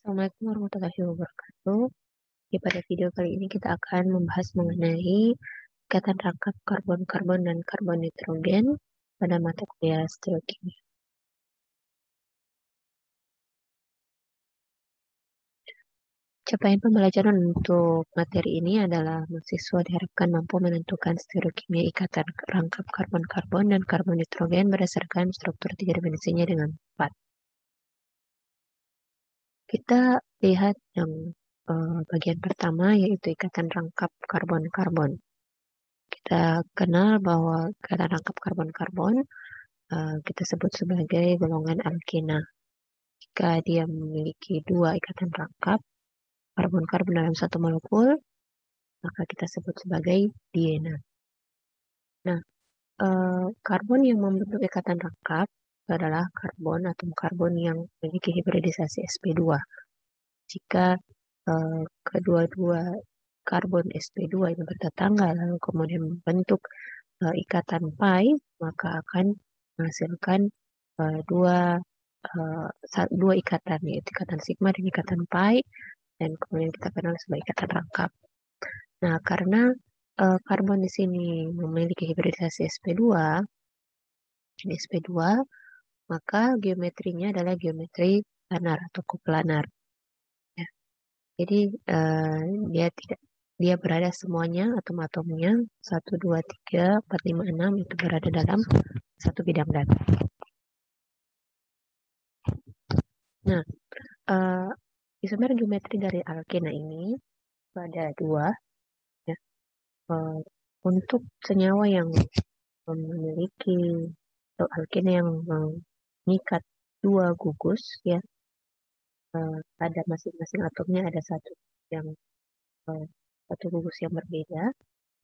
Assalamualaikum warahmatullahi wabarakatuh. Pada video kali ini kita akan membahas mengenai ikatan rangkap karbon-karbon dan karbon nitrogen pada mata kuliah stereokimia. Capaian pembelajaran untuk materi ini adalah mahasiswa diharapkan mampu menentukan stereokimia ikatan rangkap karbon-karbon dan karbon nitrogen berdasarkan struktur tiga dimensinya dengan tepat. Kita lihat yang bagian pertama yaitu ikatan rangkap karbon-karbon. Kita kenal bahwa ikatan rangkap karbon-karbon kita sebut sebagai golongan alkena. Jika dia memiliki dua ikatan rangkap karbon-karbon dalam satu molekul, maka kita sebut sebagai diena. Nah, karbon yang membentuk ikatan rangkap adalah karbon atom karbon yang memiliki hibridisasi sp2. Jika kedua-dua karbon sp2 ini bertetangga lalu kemudian membentuk ikatan pi, maka akan menghasilkan dua ikatan, yaitu ikatan sigma dan ikatan pi, dan kemudian kita kenal sebagai ikatan rangkap. Nah, karena karbon di sini memiliki hibridisasi sp2, jenis sp2, maka geometrinya adalah geometri planar atau koplanar. Ya. Jadi dia berada semuanya atom-atomnya 1, 2, 3, 4, 5, 6 itu berada dalam satu bidang data. Nah, isomer geometri dari alkena ini ada dua, ya. Untuk senyawa yang memiliki atau alkena yang mengikat dua gugus, ya, pada masing-masing atomnya ada satu gugus yang berbeda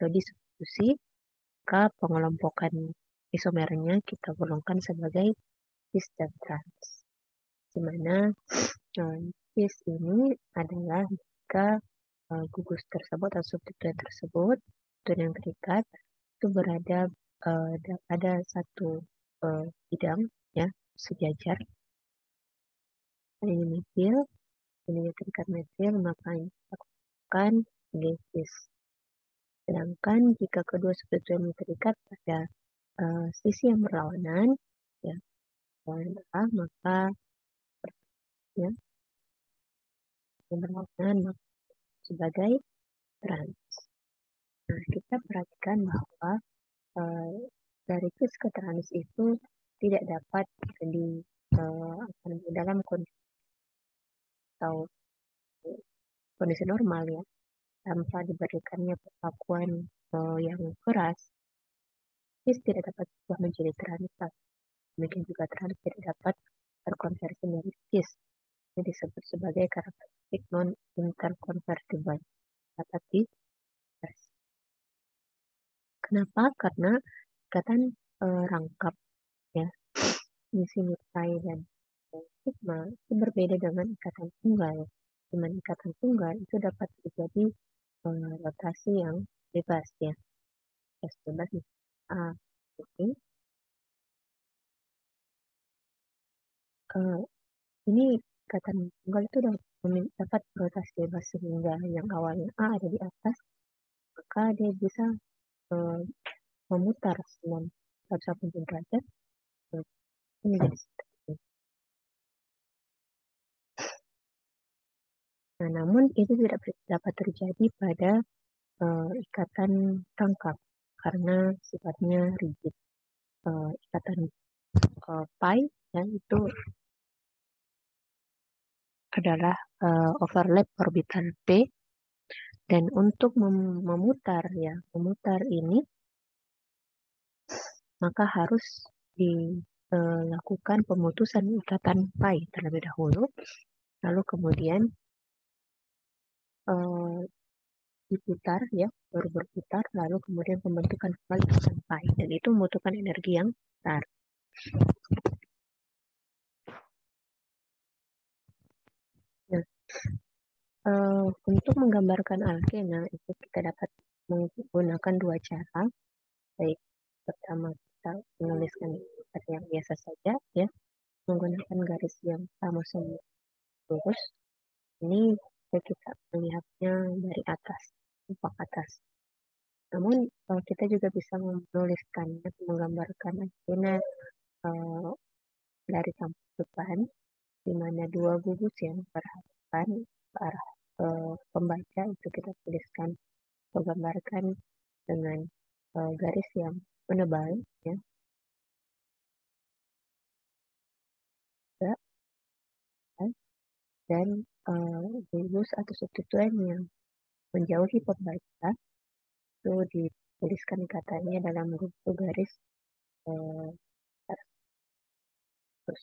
atau disubstitusi, maka pengelompokan isomernya kita golongkan sebagai cis dan trans, di mana cis ini adalah jika gugus tersebut atau substituen tersebut yang terikat itu berada pada satu bidang, ya, sejajar. Ini metil, ini terikat metil, maka ini akan cis. Sedangkan jika kedua substituen terikat pada sisi yang berlawanan, ya, maka ya, yang berlawanan sebagai trans. Nah, kita perhatikan bahwa dari cis ke trans itu tidak dapat dalam kondisi normal, ya, tanpa diberikannya perlakuan yang keras, cis tidak dapat berubah menjadi trans. Demikian juga trans tidak dapat terkonversi menjadi cis. Ini disebut sebagai karakteristik non-interconvertible, dapat diversi. Kenapa? Karena ikatan rangkap, ya, di sini pi dan sigma itu berbeda dengan ikatan tunggal. Dengan ikatan tunggal itu dapat terjadi rotasi yang bebas, ya, bebas. Oke. Ini ikatan tunggal itu dapat rotasi bebas sehingga yang awalnya A ada di atas, maka dia bisa memutar 180 derajat menjadi seperti. Nah, namun itu tidak dapat terjadi pada ikatan rangkap karena sifatnya rigid. Ikatan pi, ya, itu adalah overlap orbital p, dan untuk memutar ini maka harus dilakukan pemutusan ikatan pi terlebih dahulu, lalu kemudian diputar, ya, baru berputar, lalu kemudian pembentukan kembali ikatan pi, dan itu membutuhkan energi yang besar. Nah, untuk menggambarkan alkena itu kita dapat menggunakan dua cara. Baik, pertama kita menuliskan yang biasa saja, ya, menggunakan garis yang sama-sama lurus. Ini jika kita melihatnya dari atas, ufuk atas. Namun kita juga bisa menuliskannya, menggambarkan akhirnya dari tampak depan, di mana dua gugus yang berhadapan ke arah pembaca itu kita tuliskan atau gambarkan dengan garis yang menebal, ya, dan gugus atau substituen yang menjauhi pembaca itu dituliskan katanya dalam bentuk garis uh, terus.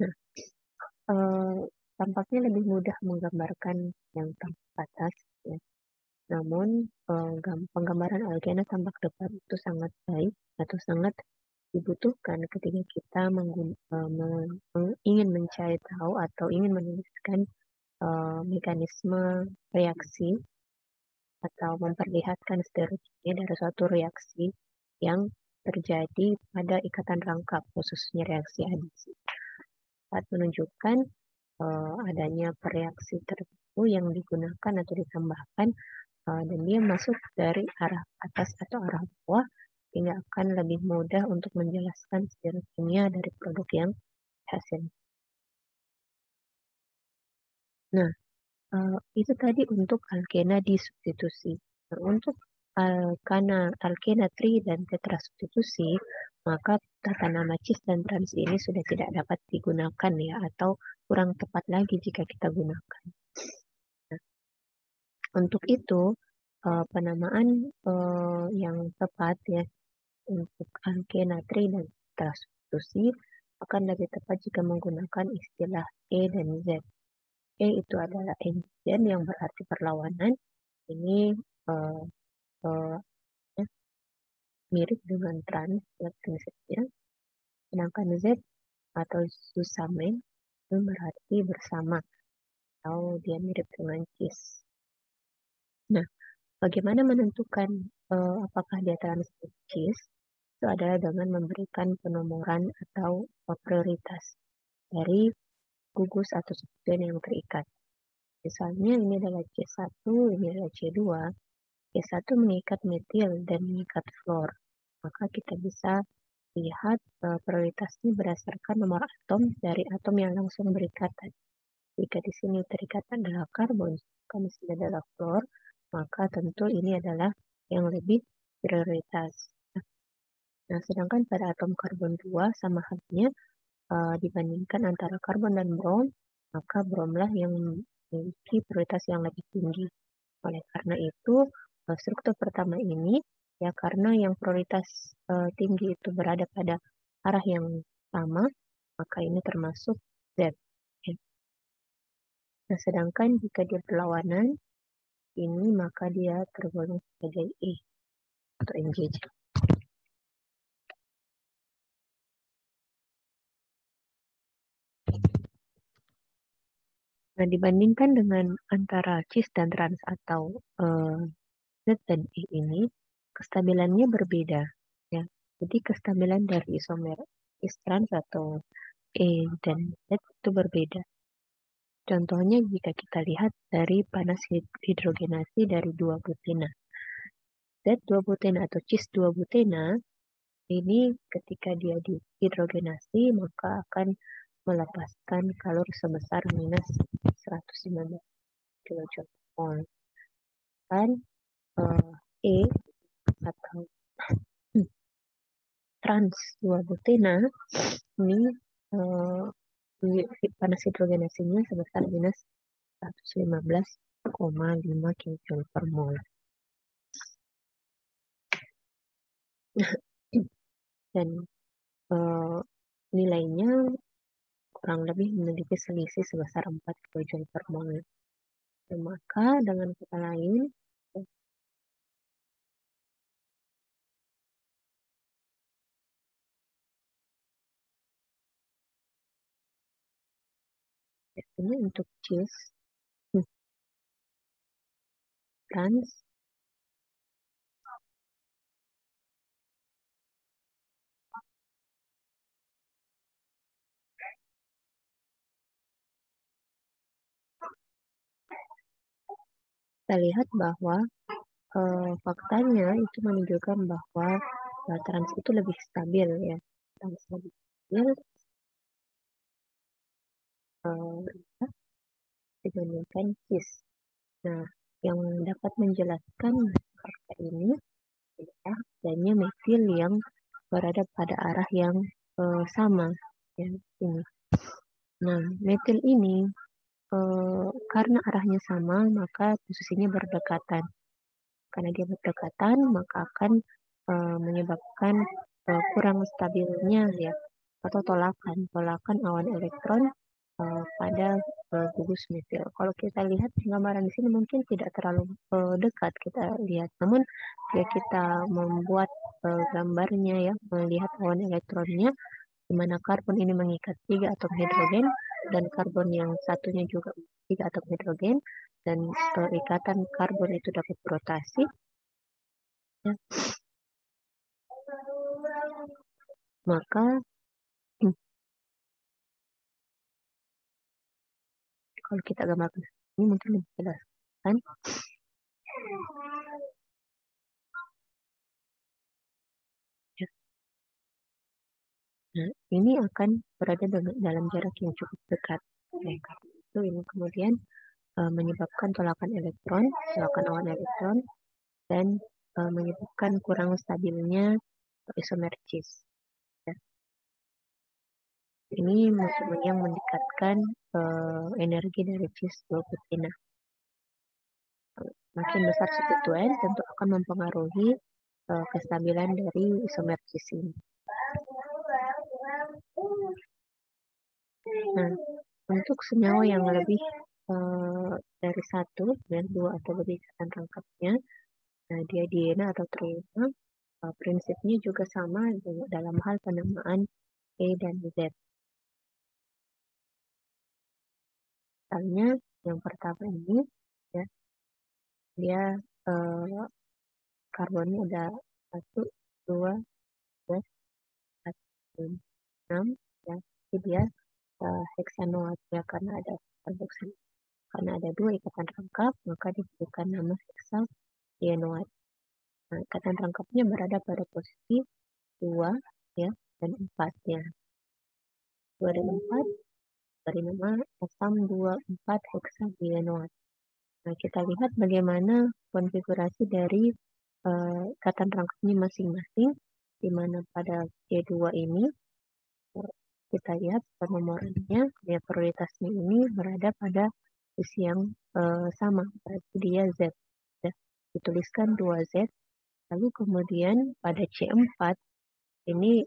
Nah, uh, tampaknya lebih mudah menggambarkan yang tampak atas, ya. Namun penggambaran alkena tampak depan itu sangat baik atau sangat dibutuhkan ketika kita ingin mencari tahu atau ingin menuliskan mekanisme reaksi atau memperlihatkan stereotipnya dari suatu reaksi yang terjadi pada ikatan rangkap, khususnya reaksi adisi. Saat menunjukkan adanya reaksi tertentu yang digunakan atau ditambahkan dan dia masuk dari arah atas atau arah bawah, sehingga akan lebih mudah untuk menjelaskan stereotipnya dari produk yang hasil. Nah, itu tadi untuk alkena disubstitusi. Nah, untuk alkena tri dan tetrasubstitusi, maka tata nama cis dan trans ini sudah tidak dapat digunakan, ya, atau kurang tepat lagi jika kita gunakan. Nah, untuk itu penamaan yang tepat, ya, untuk alkena tri dan tetrasubstitusi akan lebih tepat jika menggunakan istilah E dan Z. E itu adalah enzian yang berarti perlawanan. Ini uh, uh, mirip dengan trans ya, prinsipnya. Sedangkan Z atau susamen itu berarti bersama atau dia mirip dengan cis. Nah, bagaimana menentukan apakah dia trans atau cis? Itu adalah dengan memberikan penomoran atau prioritas dari gugus atau substituen yang terikat. Misalnya ini adalah C1, ini adalah C2. C1 mengikat metil dan mengikat fluor. Maka kita bisa lihat prioritasnya berdasarkan nomor atom dari atom yang langsung berikatan. Jika di sini terikatan adalah karbon, jika di sini adalah fluor, maka tentu ini adalah yang lebih prioritas. Nah, sedangkan pada atom karbon 2 sama halnya dibandingkan antara karbon dan brom, maka bromlah yang memiliki prioritas yang lebih tinggi. Oleh karena itu, struktur pertama ini, ya, karena yang prioritas tinggi itu berada pada arah yang sama, maka ini termasuk Z. Ya. Nah, sedangkan jika dia berlawanan, ini maka dia tergolong sebagai E atau engage. Nah, dibandingkan dengan antara cis dan trans atau Z dan E ini, kestabilannya berbeda, ya. Jadi kestabilan dari isomer cis trans atau E dan Z itu berbeda. Contohnya jika kita lihat dari panas hidrogenasi dari 2-butena. Z2-butena atau cis-2-butena ini ketika dia dihidrogenasi maka akan melepaskan kalori sebesar minus 115 kilojoule per mol. Dan E atau trans 2-butena ini panas hidrogenasinya sebesar minus 115,5 kJ per mol. Dan nilainya kurang lebih memiliki selisih sebesar 4 kJ per mol. Dan maka dengan kata lain, biasanya untuk cis, trans, kita lihat bahwa faktanya itu menunjukkan bahwa trans itu lebih stabil ya. Trans lebih stabil dibandingkan cis. Nah, yang dapat menjelaskan fakta ini adalah adanya metil yang berada pada arah yang sama ya ini. Nah, metil ini karena arahnya sama maka posisinya berdekatan. Karena dia berdekatan maka akan menyebabkan kurang stabilnya ya atau tolakan awan elektron pada gugus metil. Kalau kita lihat gambaran di sini mungkin tidak terlalu dekat kita lihat, namun ya kita membuat gambarnya ya melihat awan elektronnya di mana karbon ini mengikat 3 atom hidrogen dan karbon yang satunya juga 3 atom hidrogen dan ikatan karbon itu dapat berotasi ya. Maka kalau kita gambarkan ini mungkin lebih jelas kan. Ya. Nah, ini akan berada dalam jarak yang cukup dekat. Karena itu ini kemudian menyebabkan tolakan awan elektron, dan menyebabkan kurang stabilnya isomer cis. Ya. Ini yang mendekatkan energi dari cis 2 betina. Makin besar substituen tentu akan mempengaruhi kestabilan dari isomer cis ini. Nah, untuk senyawa yang lebih dari 1 dan 2 atau lebih ikatan rangkapnya, nah dia diena atau triena, prinsipnya juga sama dalam hal penamaan E dan Z. Misalnya yang pertama ini ya, dia karbonnya ada 1, 2, 3, 4, 6 ya. Jadi dia heksanoat ya karena ada karboksil. Karena ada 2 ikatan rangkap, maka diberikan nama heksadienoat. Nah, ikatan rangkapnya berada pada posisi 2 ya dan 4 ya. 2 dan 4 dari nama asam 24 heksadienoat. Nah, kita lihat bagaimana konfigurasi dari ikatan rangkapnya masing-masing, di mana pada C2 ini kita lihat penomorannya, ya prioritasnya ini berada pada posisi yang sama, berarti dia Z. Ya. Dituliskan 2Z, lalu kemudian pada C4 ini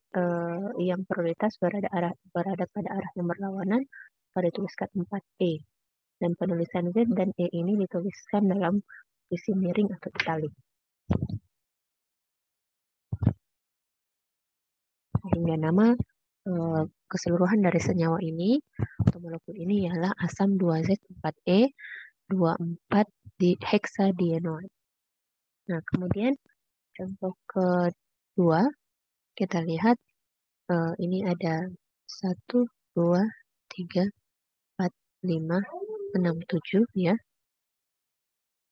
yang prioritas berada pada arah yang berlawanan, pada dituliskan 4E. Dan penulisan Z dan E ini dituliskan dalam posisi miring atau italik. Sehingga nama keseluruhan dari senyawa ini atau molekul ini ialah asam 2Z4E 24 di heksadienoat. Nah, kemudian contoh kedua kita lihat ini ada 1, 2, 3, 4, 5, 6, 7 ya.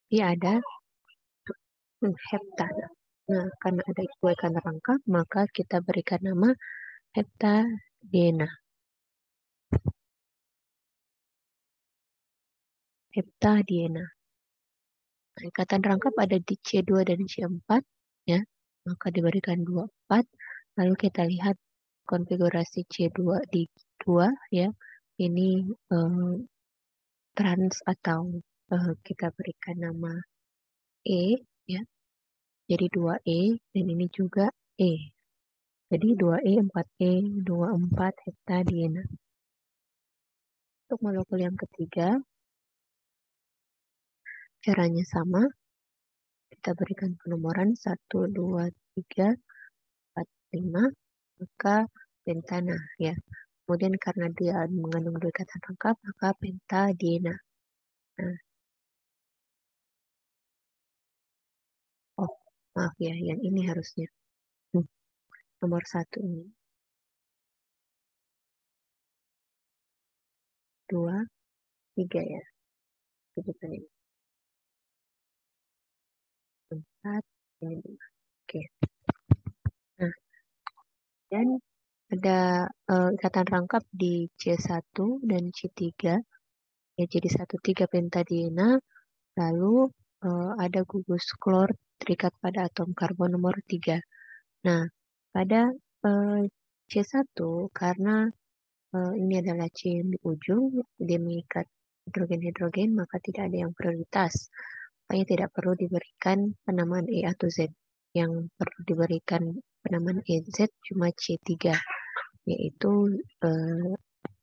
Ini ada heptana. Nah, karena ada 2 ikatan rangkap, maka kita berikan nama heptadiena. Heptadiena. Nah, ikatan rangkap ada di C2 dan C4 ya. Maka diberikan 24. Lalu kita lihat konfigurasi C2 di 2 ya. Ini trans atau kita berikan nama E ya. Jadi 2E dan ini juga E. Jadi 2E, 4E, 24 heptadiena. Untuk molekul yang ketiga, caranya sama. Kita berikan penomoran 1, 2, 3, 4, 5, maka pentana ya. Kemudian karena dia mengandung 2 ikatan rangkap, maka pentadiena. Nah, oh maaf ya, yang ini harusnya nomor 1 ini. 2, 3 ya. Sebutan ini. 4, ini 5. Oke. Nah, dan ada ikatan rangkap di C1 dan C3. Ya, jadi 1,3 pentadiena. Lalu ada gugus klor terikat pada atom karbon nomor 3. Nah, pada C1 karena ini adalah C yang di ujung, dia mengikat hidrogen-hidrogen, maka tidak ada yang prioritas. Makanya tidak perlu diberikan penamaan E atau Z. Yang perlu diberikan penamaan EZ cuma C3, yaitu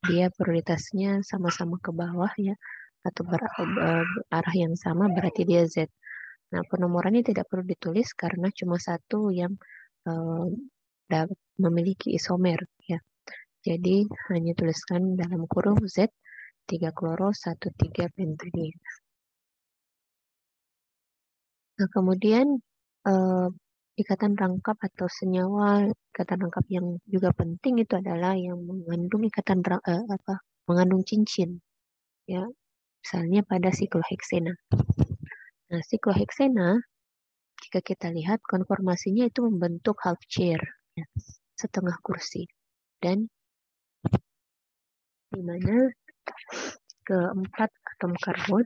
dia prioritasnya sama-sama ke bawah ya, atau berarah yang sama, berarti dia Z. Nah, penomorannya tidak perlu ditulis karena cuma satu yang memiliki isomer ya. Jadi hanya tuliskan dalam kurung Z 3 kloro 1,3 pentadiena. Nah, kemudian ikatan rangkap atau senyawa ikatan rangkap yang juga penting itu adalah yang mengandung mengandung cincin ya, misalnya pada sikloheksena. Nah, sikloheksena jika kita lihat konformasinya itu membentuk half chair ya, setengah kursi, dan di mana keempat atom karbon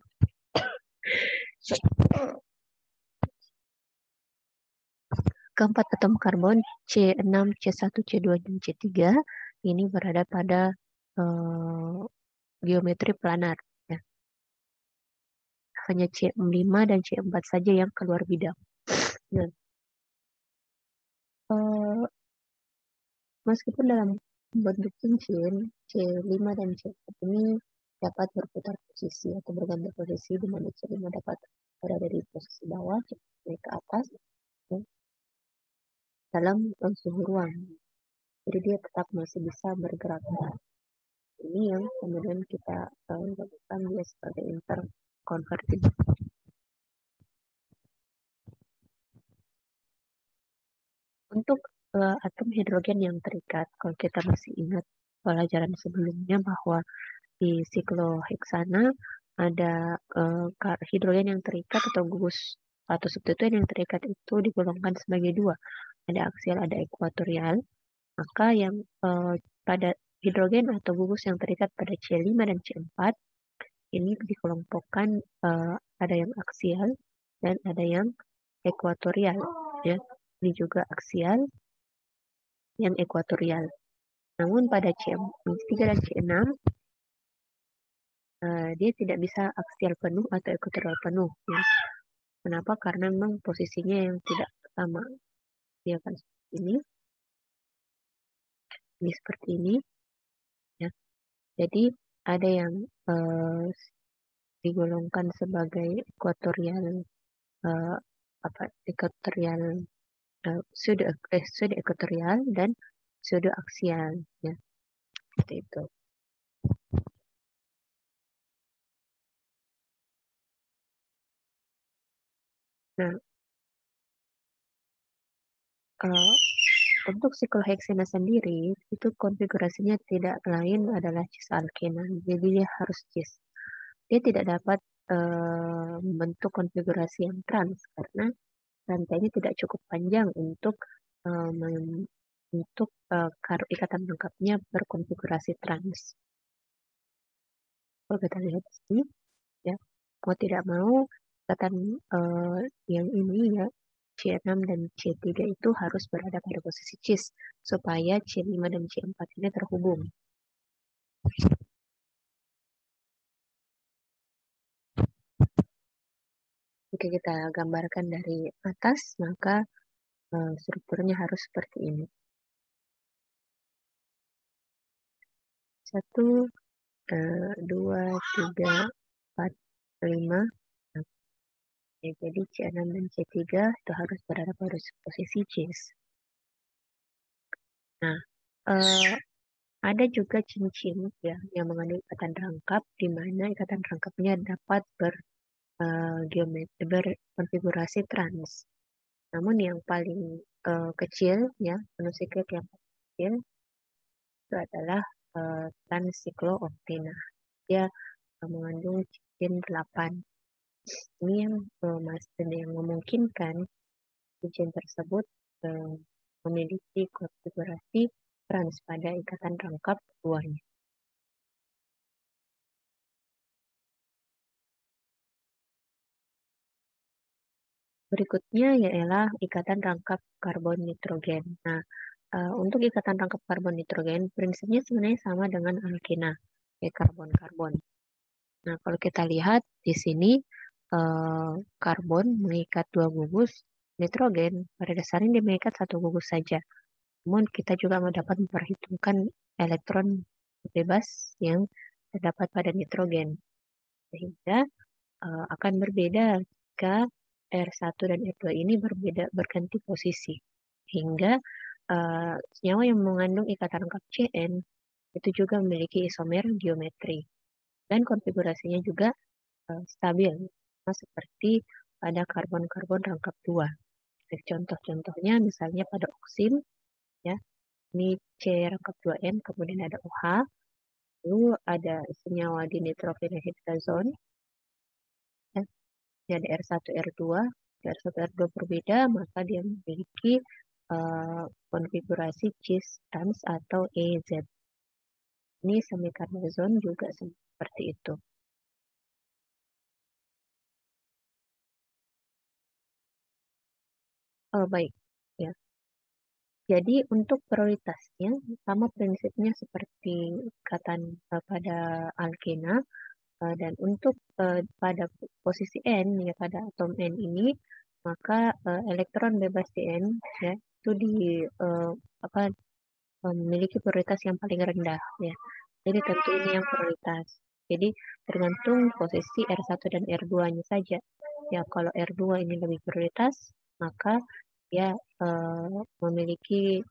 keempat atom karbon C6, C1, C2, dan C3 ini berada pada geometri planar ya. Hanya C5 dan C4 saja yang keluar bidang. Nah, meskipun dalam bentuk cincin, C5 dan C4 ini dapat berputar posisi atau berganti posisi, di mana C5 dapat berada di posisi bawah, naik ke atas ya, dalam suhu ruang. Jadi dia tetap masih bisa bergerak. Ini yang kemudian kita lakukan dia sebagai interconvertible. Untuk atom hidrogen yang terikat, kalau kita masih ingat pelajaran sebelumnya bahwa di sikloheksana ada hidrogen yang terikat atau gugus atau substituen yang terikat itu digolongkan sebagai dua. Ada aksial, ada ekuatorial. Maka yang pada hidrogen atau gugus yang terikat pada C5 dan C4 ini dikelompokkan ada yang aksial dan ada yang ekuatorial ya. Ini juga aksial, yang ekuatorial. Namun pada C3 dan C6 dia tidak bisa aksial penuh atau ekuatorial penuh ya. Kenapa? Karena memang posisinya yang tidak sama. Dia akan seperti ini seperti ini ya. Jadi ada yang digolongkan sebagai ekuatorial ekuatorial pseudo ekuatorial dan pseudo aksial ya, seperti itu. Nah, untuk sikloheksena sendiri itu konfigurasinya tidak lain adalah cis alkena, jadi dia harus cis. Dia tidak dapat membentuk konfigurasi yang trans karena rantainya tidak cukup panjang untuk ikatan lengkapnya berkonfigurasi trans. Kalau kita lihat di sini ya, mau tidak mau ikatan yang ini ya, C6 dan C3 itu harus berada pada posisi cis supaya C5 dan C4 ini terhubung. Jika kita gambarkan dari atas, maka strukturnya harus seperti ini. 1, 2, 3, 4, 5. Ya, jadi C6 dan C3 itu harus berada pada posisi cis. Nah, ada juga cincin ya yang mengandung ikatan rangkap, di mana ikatan rangkapnya dapat berkonfigurasi trans. Namun yang paling kecil ya, monosiklik yang kecil itu adalah transiklooctena. Dia mengandung cincin 8. Ini yang yang memungkinkan Cincin tersebut memiliki konfigurasi trans pada ikatan rangkap keduanya. Berikutnya ialah ikatan rangkap karbon nitrogen. Nah, untuk ikatan rangkap karbon nitrogen, prinsipnya sebenarnya sama dengan alkena, karbon-karbon. Nah, kalau kita lihat di sini, karbon mengikat dua gugus, nitrogen pada dasarnya dia mengikat satu gugus saja. Namun kita juga dapat memperhitungkan elektron bebas yang terdapat pada nitrogen. Sehingga akan berbeda jika R1 dan R2 ini berganti posisi. Hingga senyawa yang mengandung ikatan rangkap Cn itu juga memiliki isomer geometri. Dan konfigurasinya juga stabil, seperti pada karbon-karbon rangkap 2. Contoh-contohnya misalnya pada oksin, ya, ini C rangkap 2N, kemudian ada OH, lalu ada senyawa di nitrophenohydrazon, ya, ini ada R1, R2, R1, R2 berbeda, maka dia memiliki konfigurasi cis trans atau EZ. Ini semikarbazon juga seperti itu. Baik, ya. Jadi untuk prioritasnya sama prinsipnya seperti ikatan pada alkena, dan untuk pada posisi N, ya, pada atom N ini, maka elektron bebas Cn, ya, itu apa, memiliki prioritas yang paling rendah, ya. Jadi tentu ini yang prioritas. Jadi tergantung posisi R1 dan R2-nya saja. Ya, kalau R2 ini lebih prioritas, maka dia memiliki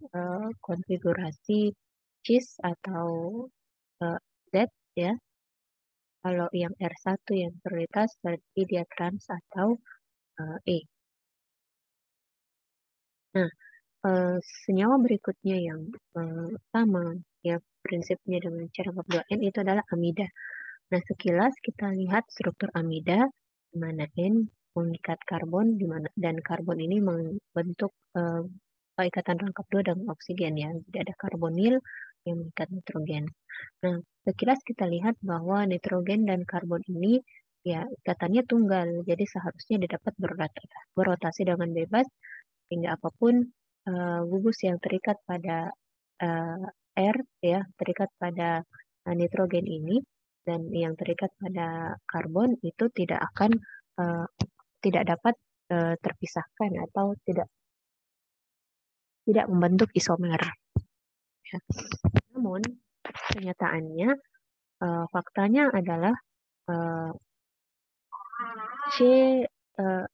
konfigurasi cis atau Z, ya. Kalau yang R1 yang prioritas berarti dia trans atau E. Nah, senyawa berikutnya yang sama, ya, prinsipnya dengan cara pembuatan itu adalah amida. Nah, sekilas kita lihat struktur amida, di mana N mengikat karbon, dan karbon ini membentuk ikatan rangkap dua dengan oksigen, ya. Jadi ada karbonil yang mengikat nitrogen. Nah, sekilas kita lihat bahwa nitrogen dan karbon ini, ya, ikatannya tunggal, jadi seharusnya didapat berotasi dengan bebas, hingga apapun gugus yang terikat pada uh, R, ya, terikat pada nitrogen ini, dan yang terikat pada karbon itu tidak dapat terpisahkan atau tidak membentuk isomer. Ya. Namun kenyataannya, faktanya adalah C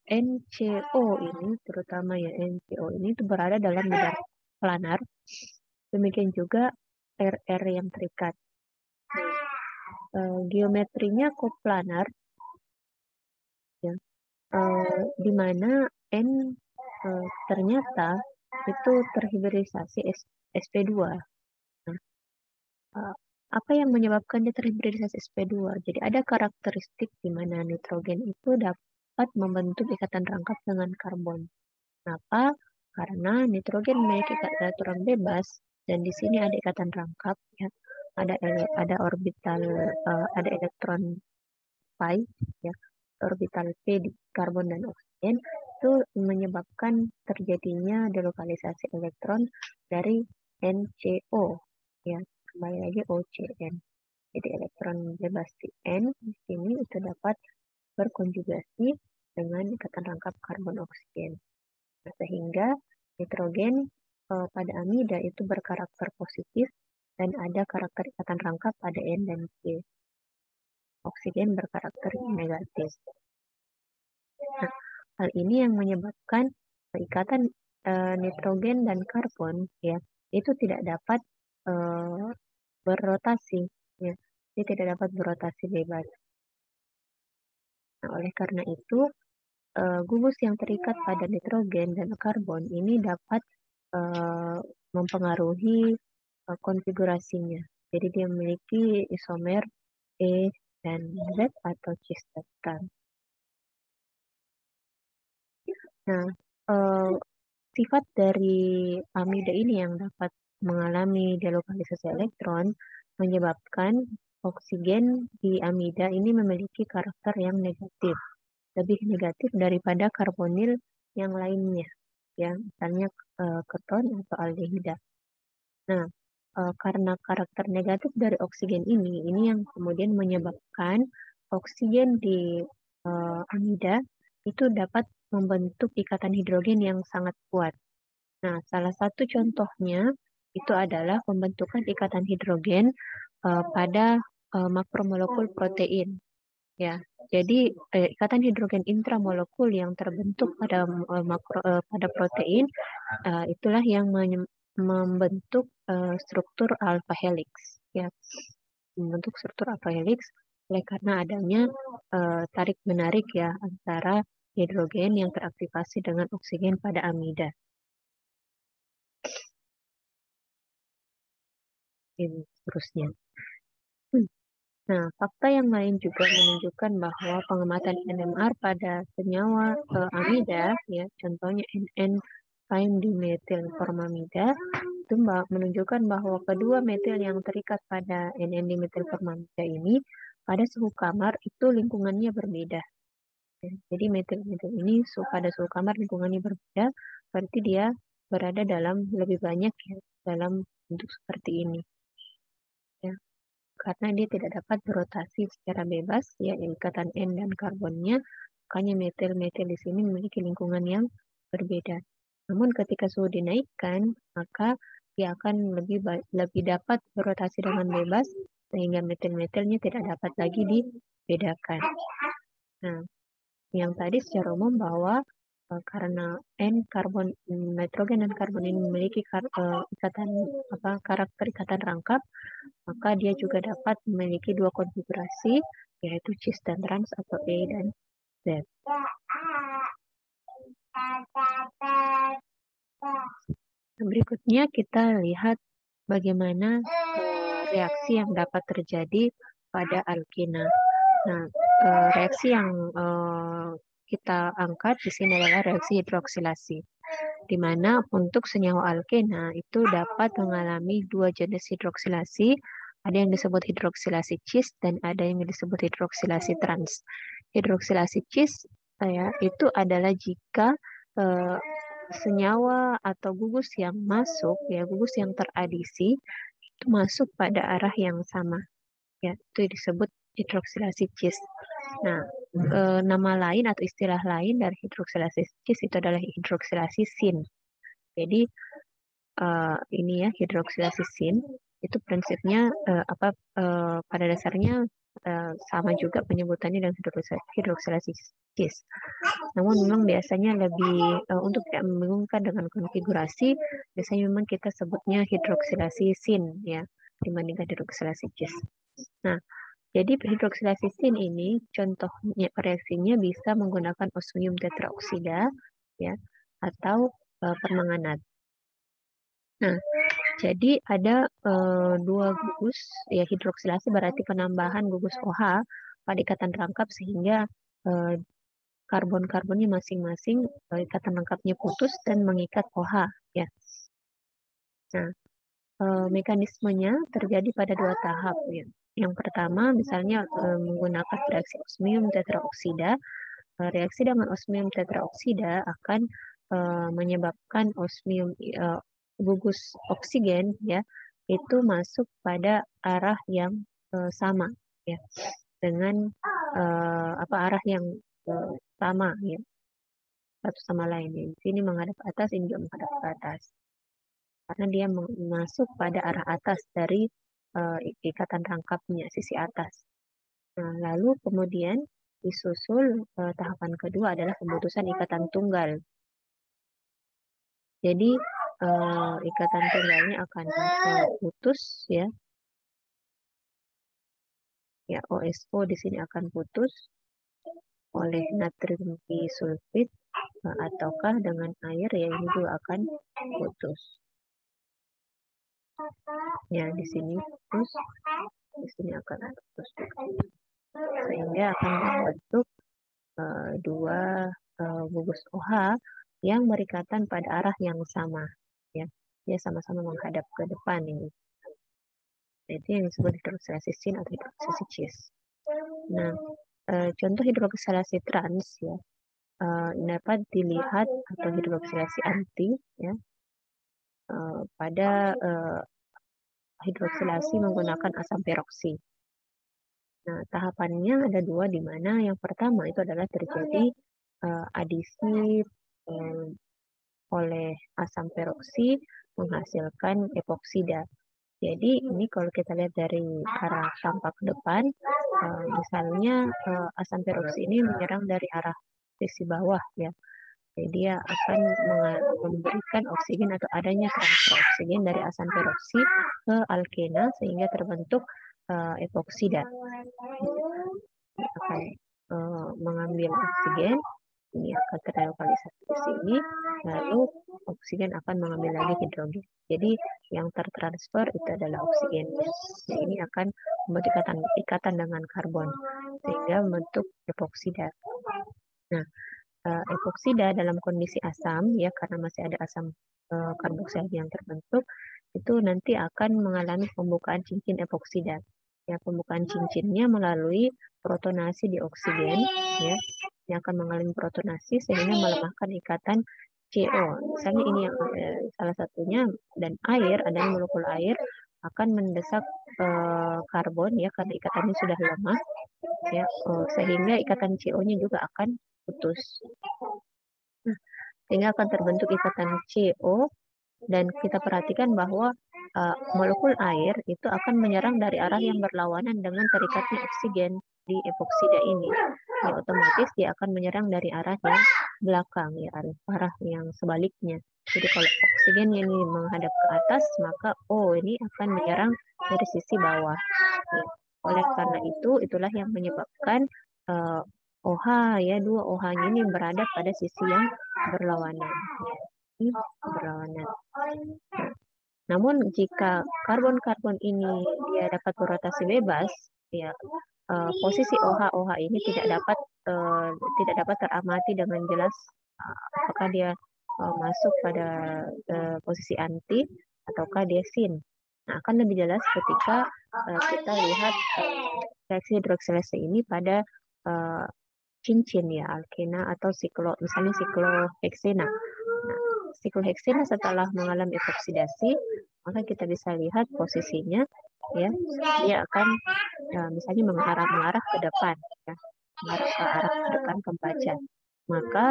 NCO ini, terutama ya NCO ini itu berada dalam bidang planar. Demikian juga RR yang terikat. Geometrinya koplanar, ya, di mana N ternyata itu terhibridisasi sp2. Nah, apa yang menyebabkan dia terhibridisasi sp2? Jadi ada karakteristik di mana nitrogen itu dapat membentuk ikatan rangkap dengan karbon. Kenapa? Karena nitrogen memiliki aturan bebas, dan di sini ada ikatan rangkap, ya. Ada orbital, ada elektron pi, ya, orbital p di karbon dan oksigen, itu menyebabkan terjadinya delokalisasi elektron dari NCO, ya, kembali lagi OCN. Jadi elektron bebas di N di sini itu dapat berkonjugasi dengan ikatan rangkap karbon oksigen. Nah, sehingga nitrogen pada amida itu berkarakter positif dan ada karakter ikatan rangkap pada N dan C. Oksigen berkarakter negatif. Nah, hal ini yang menyebabkan ikatan nitrogen dan karbon, ya, itu tidak dapat berrotasi, ya. Dia tidak dapat berrotasi bebas. Nah, oleh karena itu gugus yang terikat pada nitrogen dan karbon ini dapat mempengaruhi konfigurasinya. Jadi dia memiliki isomer E dan Z atau cis trans. Nah, eh, sifat dari amida ini yang dapat mengalami delokalisasi elektron menyebabkan oksigen di amida ini memiliki karakter yang negatif, lebih negatif daripada karbonil yang lainnya, ya, misalnya keton atau aldehida. Nah, karena karakter negatif dari oksigen ini yang kemudian menyebabkan oksigen di amida itu dapat membentuk ikatan hidrogen yang sangat kuat. Nah, salah satu contohnya itu adalah pembentukan ikatan hidrogen pada makromolekul protein. Ya, jadi ikatan hidrogen intramolekul yang terbentuk pada pada protein itulah yang membentuk struktur alpha helix. Ya, membentuk struktur alpha helix oleh karena adanya tarik menarik ya antara hidrogen yang teraktivasi dengan oksigen pada amida. Ini seterusnya. Nah, fakta yang lain juga menunjukkan bahwa pengamatan NMR pada senyawa amida, ya, contohnya NN prime dimetilformamida, itu menunjukkan bahwa kedua metil yang terikat pada NN dimetilformamida ini pada suhu kamar itu lingkungannya berbeda. Ya, jadi metil-metil ini pada suhu kamar lingkungannya berbeda, berarti dia berada dalam lebih banyak ya dalam bentuk seperti ini. Ya, karena dia tidak dapat berotasi secara bebas, ya ikatan N dan karbonnya, makanya metil-metil di sini memiliki lingkungan yang berbeda. Namun ketika suhu dinaikkan, maka dia akan lebih dapat berotasi dengan bebas, sehingga metil-metilnya tidak dapat lagi dibedakan. Nah, yang tadi secara umum bahwa karena N karbon nitrogen dan karbon ini memiliki ikatan karakter ikatan rangkap, maka dia juga dapat memiliki dua konfigurasi, yaitu cis dan trans atau E dan Z. Berikutnya kita lihat bagaimana reaksi yang dapat terjadi pada alkena. Nah, reaksi yang kita angkat di sini adalah reaksi hidroksilasi, di mana untuk senyawa alkena itu dapat mengalami dua jenis hidroksilasi. Ada yang disebut hidroksilasi cis dan ada yang disebut hidroksilasi trans. Hidroksilasi cis ya, itu adalah jika senyawa atau gugus yang masuk, ya gugus yang teradisi, itu masuk pada arah yang sama. Ya, itu disebut hidroksilasi cis. Nah, nama lain atau istilah lain dari hidroksilasi cis itu adalah hidroksilasi sin. Jadi ini ya hidroksilasi sin itu prinsipnya pada dasarnya sama juga penyebutannya dengan hidroksilasi cis. Namun memang biasanya lebih untuk tidak membingungkan dengan konfigurasi, biasanya memang kita sebutnya hidroksilasi sin ya dibandingkan hidroksilasi cis. Nah, jadi hidroksilasi sin ini contohnya reaksinya bisa menggunakan osmium tetraoksida ya atau permanganat. Nah, jadi ada dua gugus ya hidroksilasi berarti penambahan gugus OH pada ikatan rangkap sehingga karbon-karbonnya masing-masing ikatan rangkapnya putus dan mengikat OH ya. Nah, mekanismenya terjadi pada dua tahap ya. Yang pertama misalnya menggunakan reaksi osmium tetraoksida. Reaksi dengan osmium tetraoksida akan menyebabkan osmium gugus oksigen ya itu masuk pada arah yang sama ya dengan arah yang sama ya satu sama lain ya. Di sini menghadap ke atas, ini juga menghadap ke atas karena dia masuk pada arah atas dari ikatan rangkapnya sisi atas. Nah, lalu kemudian disusul tahapan kedua adalah pemutusan ikatan tunggal. Jadi ikatan tunggalnya akan putus ya. Ya, OSO di sini akan putus oleh natrium disulfid ataukah dengan air ya ini juga akan putus. Ya, di sini putus, di sini akan putus sehingga akan membentuk dua gugus OH yang berikatan pada arah yang sama, ya. Dia sama-sama menghadap ke depan ini. Itu yang disebut hidroksilasi sin atau hidroksilasi cis. Nah, contoh hidroksilasi trans ya dapat dilihat atau hidroksilasi anti ya pada hidroksilasi menggunakan asam peroksi. Nah, tahapannya ada dua, di mana yang pertama itu adalah terjadi adisi oleh asam peroksi menghasilkan epoksida. Jadi ini kalau kita lihat dari arah tampak ke depan, misalnya asam peroksi ini menyerang dari arah sisi bawah ya. Jadi dia akan memberikan oksigen atau adanya transfer oksigen dari asam peroksi ke alkena sehingga terbentuk epoksida. Dia akan mengambil oksigen, ini akan terlokalisasi di sini, lalu oksigen akan mengambil lagi hidrogen. Jadi yang tertransfer itu adalah oksigen. Nah, ini akan membentuk ikatan dengan karbon sehingga membentuk epoksida. Nah, epoksida dalam kondisi asam ya, karena masih ada asam karboksila yang terbentuk, itu nanti akan mengalami pembukaan cincin epoksida. Ya, pembukaan cincinnya melalui protonasi di oksigen ya, yang akan mengalami protonasi sehingga melemahkan ikatan CO. Misalnya ini yang salah satunya, dan air, adanya molekul air akan mendesak karbon ya, karena ikatannya sudah lemah ya, sehingga ikatan CO-nya juga akan putus. Nah, sehingga akan terbentuk ikatan CO, dan kita perhatikan bahwa molekul air itu akan menyerang dari arah yang berlawanan dengan terikatnya oksigen di epoksida ini. Ya, otomatis dia akan menyerang dari arah yang belakang ya, arah yang sebaliknya. Jadi kalau oksigen ini menghadap ke atas, maka O ini akan menyerang dari sisi bawah. Ya. Oleh karena itu, itulah yang menyebabkan OH ya, dua OH ini berada pada sisi yang berlawanan. Ya. Ini berlawanan. Namun jika karbon-karbon ini dia dapat berotasi bebas, ya posisi OH ini tidak dapat teramati dengan jelas apakah dia masuk pada posisi anti ataukah dia sin. Nah, akan lebih jelas ketika kita lihat reaksi hidroksilase ini pada cincin ya, alkena atau misalnya sikloheksena. Nah, sikloheksena setelah mengalami oksidasi, maka kita bisa lihat posisinya ya, dia akan misalnya mengarah ke depan ya, mengarah ke arah ke depan pembaca. Maka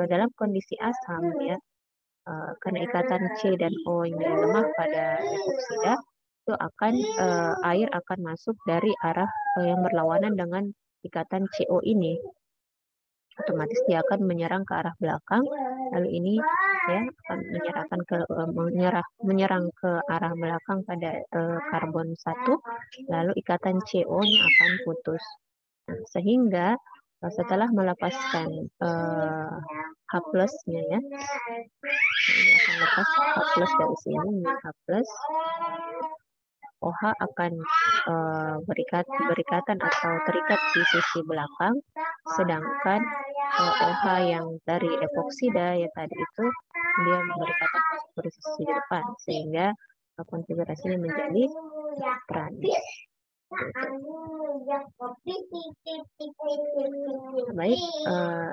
dalam kondisi asam ya, karena ikatan C dan O ini lemah pada epoksida, itu akan air akan masuk dari arah yang berlawanan dengan ikatan CO ini. Otomatis dia akan menyerang ke arah belakang, lalu ini ya akan menyerang ke arah belakang pada karbon 1, lalu ikatan CO-nya akan putus. Nah, sehingga setelah melepaskan H plusnya ya, ini akan lepas H plus dari sini, ini H plus, OH akan berikatan atau terikat di sisi belakang, sedangkan OH yang dari epoksida ya tadi itu dia berikatan di sisi depan, sehingga konfigurasinya menjadi trans. Baik,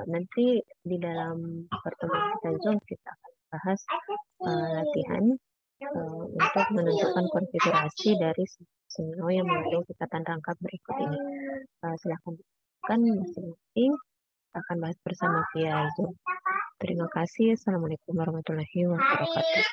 nanti di dalam pertemuan kita Zoom kita akan bahas latihan untuk menentukan konfigurasi dari senyawa yang mengandung ikatan rangkap berikut ini. Silakan masing-masing, akan bahas bersama via Zoom. Terima kasih. Assalamualaikum warahmatullahi wabarakatuh.